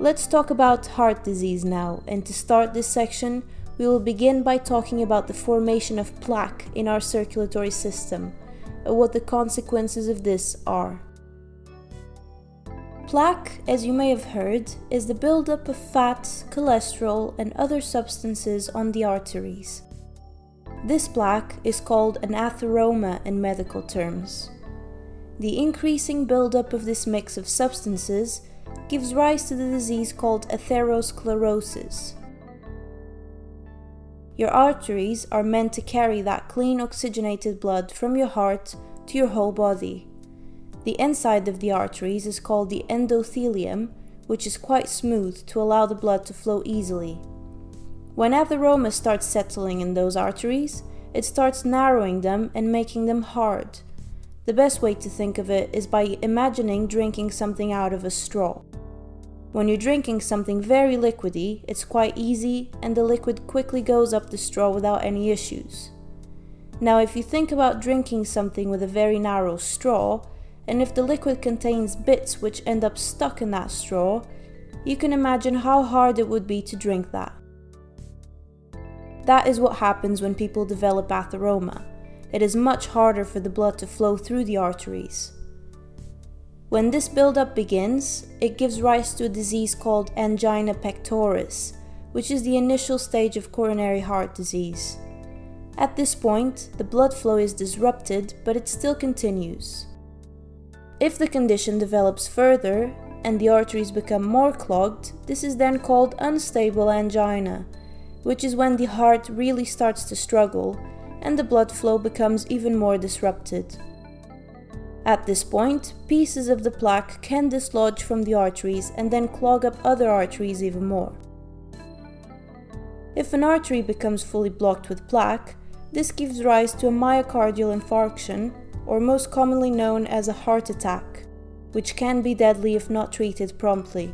Let's talk about heart disease now, and to start this section, we will begin by talking about the formation of plaque in our circulatory system, and what the consequences of this are. Plaque, as you may have heard, is the buildup of fat, cholesterol, and other substances on the arteries. This plaque is called an atheroma in medical terms. The increasing buildup of this mix of substances gives rise to the disease called atherosclerosis. Your arteries are meant to carry that clean oxygenated blood from your heart to your whole body. The inside of the arteries is called the endothelium, which is quite smooth to allow the blood to flow easily. When atheroma starts settling in those arteries, it starts narrowing them and making them hard. The best way to think of it is by imagining drinking something out of a straw. When you're drinking something very liquidy, it's quite easy and the liquid quickly goes up the straw without any issues. Now, if you think about drinking something with a very narrow straw, and if the liquid contains bits which end up stuck in that straw, you can imagine how hard it would be to drink that. That is what happens when people develop atheroma. It is much harder for the blood to flow through the arteries. When this buildup begins, it gives rise to a disease called Angina Pectoris, which is the initial stage of coronary heart disease. At this point, the blood flow is disrupted, but it still continues. If the condition develops further and the arteries become more clogged, this is then called unstable angina, which is when the heart really starts to struggle and the blood flow becomes even more disrupted. At this point, pieces of the plaque can dislodge from the arteries and then clog up other arteries even more. If an artery becomes fully blocked with plaque, this gives rise to a myocardial infarction, or most commonly known as a heart attack, which can be deadly if not treated promptly.